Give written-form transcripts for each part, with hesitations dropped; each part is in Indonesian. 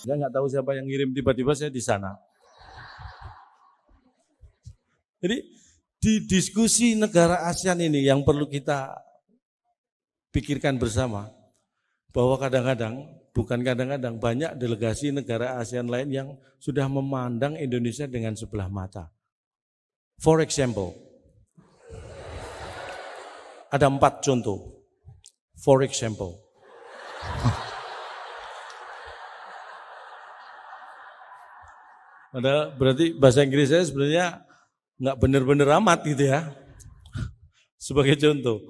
Saya nggak tahu siapa yang ngirim, tiba-tiba saya di sana. Jadi di diskusi negara ASEAN ini yang perlu kita pikirkan bersama, bahwa kadang-kadang banyak delegasi negara ASEAN lain yang sudah memandang Indonesia dengan sebelah mata. For example, ada 4 contoh. For example. Padahal berarti bahasa Inggris saya sebenarnya nggak benar-benar amat gitu ya. Sebagai contoh,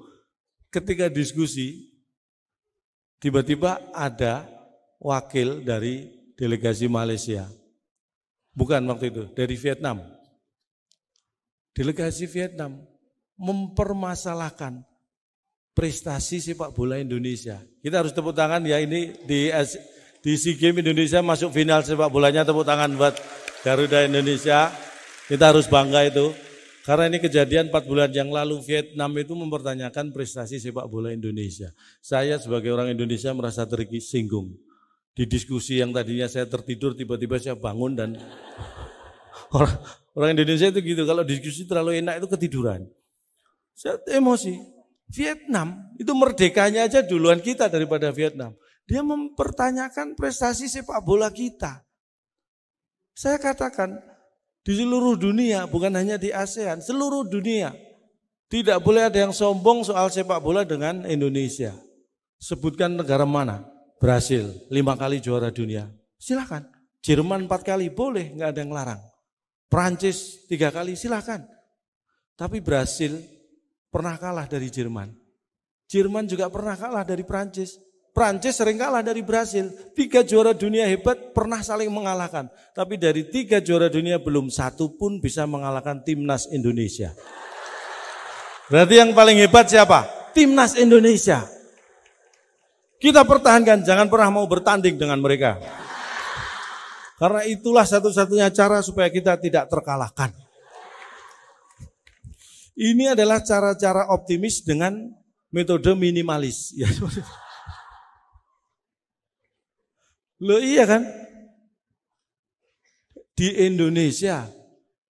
ketika diskusi, tiba-tiba ada wakil dari delegasi Malaysia. Bukan waktu itu, dari Vietnam. Delegasi Vietnam mempermasalahkan prestasi sepak bola Indonesia. Kita harus tepuk tangan ya, ini di SEA Games Indonesia masuk final sepak bolanya, tepuk tangan buat Garuda Indonesia. Kita harus bangga itu. Karena ini kejadian 4 bulan yang lalu, Vietnam itu mempertanyakan prestasi sepak bola Indonesia. Saya sebagai orang Indonesia merasa tersinggung. Di diskusi yang tadinya saya tertidur, tiba-tiba saya bangun dan orang Indonesia itu gitu, kalau diskusi terlalu enak itu ketiduran. Saya emosi. Vietnam itu merdekanya aja duluan kita daripada Vietnam. Dia mempertanyakan prestasi sepak bola kita. Saya katakan, di seluruh dunia, bukan hanya di ASEAN, seluruh dunia. Tidak boleh ada yang sombong soal sepak bola dengan Indonesia. Sebutkan negara mana? Brasil, 5 kali juara dunia. Silakan. Jerman 4 kali, boleh, nggak ada yang larang. Prancis 3 kali, silakan. Tapi Brasil pernah kalah dari Jerman. Jerman juga pernah kalah dari Prancis. Prancis sering kalah dari Brasil. 3 juara dunia hebat pernah saling mengalahkan. Tapi dari 3 juara dunia belum satu pun bisa mengalahkan timnas Indonesia. Berarti yang paling hebat siapa? Timnas Indonesia. Kita pertahankan, jangan pernah mau bertanding dengan mereka. Karena itulah satu-satunya cara supaya kita tidak terkalahkan. Ini adalah cara-cara optimis dengan metode minimalis. Ya, loh iya kan? Di Indonesia,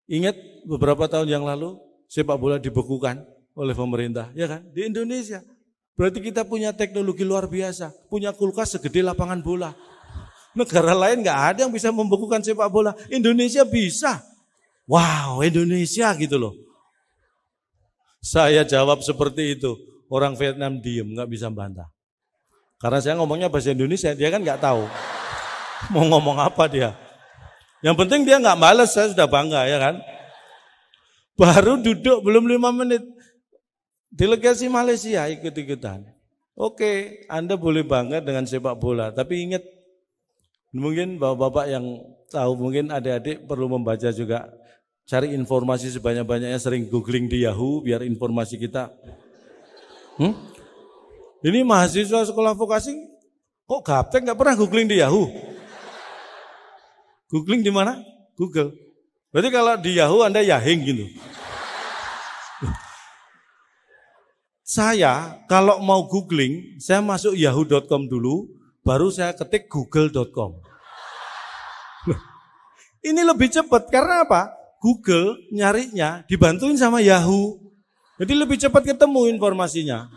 ingat beberapa tahun yang lalu sepak bola dibekukan oleh pemerintah, ya kan? Di Indonesia. Berarti kita punya teknologi luar biasa, punya kulkas segede lapangan bola. Negara lain nggak ada yang bisa membekukan sepak bola. Indonesia bisa. Wow, Indonesia gitu loh. Saya jawab seperti itu. Orang Vietnam diem, nggak bisa bantah. Karena saya ngomongnya bahasa Indonesia, dia kan nggak tahu mau ngomong apa dia. Yang penting dia nggak males, saya sudah bangga ya kan. Baru duduk belum 5 menit, delegasi Malaysia ikut-ikutan. Oke, Anda boleh bangga dengan sepak bola, tapi ingat, mungkin bapak-bapak yang tahu, mungkin adik-adik perlu membaca juga. Cari informasi sebanyak-banyaknya, sering googling di Yahoo biar informasi kita. Ini mahasiswa sekolah vokasi kok gaptek nggak pernah googling di Yahoo? Googling di mana? Google. Berarti kalau di Yahoo Anda yahing gitu. Saya kalau mau googling, saya masuk yahoo.com dulu, baru saya ketik google.com. Ini lebih cepat karena apa? Google nyarinya dibantuin sama Yahoo. Jadi lebih cepat ketemu informasinya.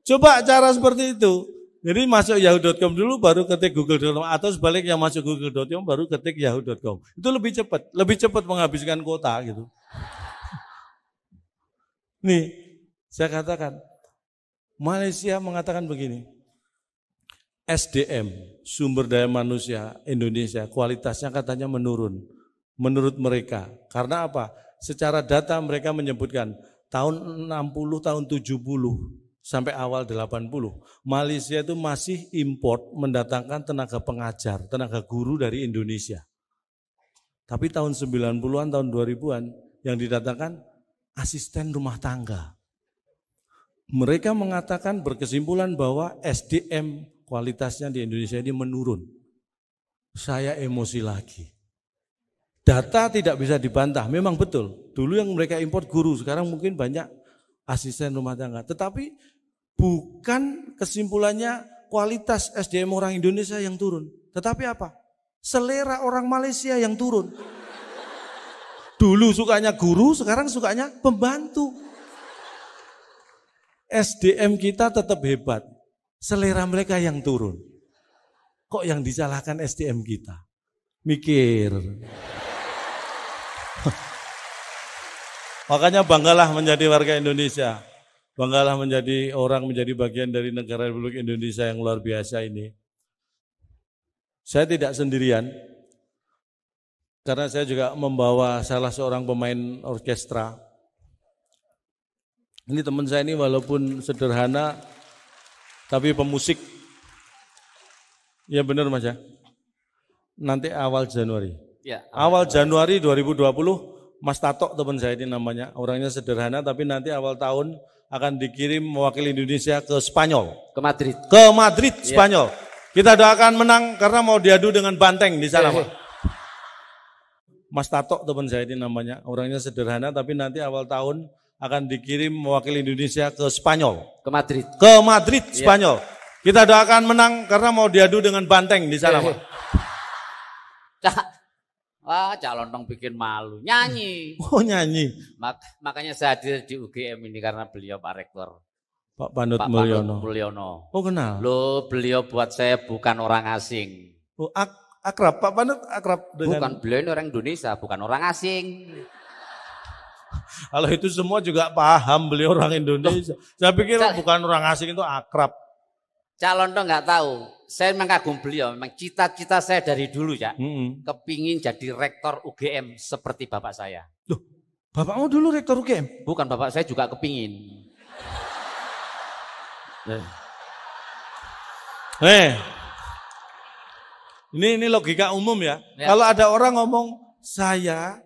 Coba cara seperti itu. Jadi masuk yahoo.com dulu baru ketik google.com, atau sebaliknya masuk google.com baru ketik yahoo.com. Itu lebih cepat menghabiskan kuota gitu. Nih, saya katakan Malaysia mengatakan begini. SDM, sumber daya manusia Indonesia, kualitasnya katanya menurun. Menurut mereka. Karena apa? Secara data mereka menyebutkan tahun 60, tahun 70 sampai awal 80, Malaysia itu masih import mendatangkan tenaga pengajar, tenaga guru dari Indonesia. Tapi tahun 90-an, tahun 2000-an yang didatangkan asisten rumah tangga. Mereka mengatakan berkesimpulan bahwa SDM kualitasnya di Indonesia ini menurun. Saya emosi lagi. Data tidak bisa dibantah, memang betul. Dulu yang mereka import guru, sekarang mungkin banyak asisten rumah tangga. Tetapi bukan kesimpulannya kualitas SDM orang Indonesia yang turun. Tetapi apa? Selera orang Malaysia yang turun. Dulu sukanya guru, sekarang sukanya pembantu. SDM kita tetap hebat. Selera mereka yang turun. Kok yang disalahkan SDM kita? Mikir. Makanya banggalah menjadi warga Indonesia. Banggalah menjadi bagian dari negara Republik Indonesia yang luar biasa ini. Saya tidak sendirian, karena saya juga membawa salah seorang pemain orkestra. Ini teman saya ini walaupun sederhana, tapi pemusik. Ya benar Mas ya. Nanti awal Januari. Ya, awal Januari 2020, Mas Tato teman saya ini namanya. Orangnya sederhana, tapi nanti awal tahun akan dikirim mewakili Indonesia ke Spanyol. Ke Madrid. Ke Madrid, Spanyol. Kita doakan menang karena mau diadu dengan Banteng di sana, Pak. Mas Tato teman saya ini namanya. Orangnya sederhana, tapi nanti awal tahun akan dikirim mewakili Indonesia ke Spanyol. Ke Madrid. Ke Madrid, Spanyol. Kita doakan menang karena mau diadu dengan Banteng di sana, Pak. Wah, calon dong bikin malu. Nyanyi. Oh, nyanyi. Makanya saya hadir di UGM ini karena beliau Pak Rektor. Pak Panut Mulyono. Oh, kenal. Loh, beliau buat saya bukan orang asing. Oh, akrab. Pak Panut akrab dengan... Bukan, beliau ini orang Indonesia, bukan orang asing. Kalau itu semua juga paham beliau orang Indonesia. Saya pikir bukan orang asing itu akrab. Calon dong nggak tahu. Saya memang kagum beliau. Memang cita-cita saya dari dulu ya. Kepingin jadi rektor UGM seperti bapak saya. Loh, bapakmu dulu rektor UGM? Bukan, bapak saya juga kepingin. Ini logika umum ya. Kalau ada orang ngomong saya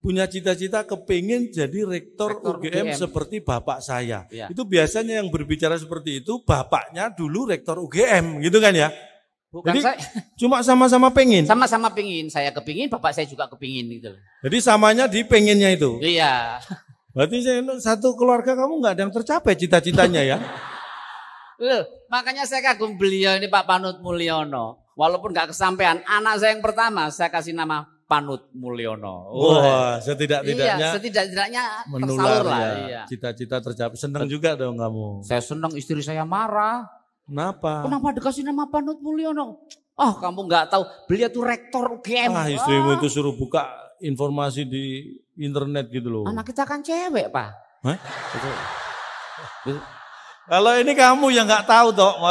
punya cita-cita kepingin jadi rektor UGM seperti bapak saya. Ya. Itu biasanya yang berbicara seperti itu bapaknya dulu rektor UGM gitu kan ya. Bukan. Jadi saya, cuma sama-sama pengen. Sama-sama pengen, saya kepingin, bapak saya juga kepingin gitu. Jadi samanya di pengennya itu. Iya. Berarti satu keluarga kamu nggak ada yang tercapai cita-citanya ya. Loh, makanya saya kagum beliau ini Pak Panut Mulyono. Walaupun nggak kesampaian, anak saya yang pertama saya kasih nama Panut Mulyono. Wah, setidak-tidaknya. Iya, setidak-tidaknya menular lah. Ya. Iya. Cita-cita tercapai. Senang juga dong kamu. Saya senang, istri saya marah. Kenapa? Kenapa dikasih nama Panut Mulyono? Oh, kamu nggak tahu, beliau tuh rektor UGM. Istrimu itu suruh buka informasi di internet gitu loh. Anak kita kan cewek, Pak. Hah? Kalau ini kamu yang nggak tahu toh.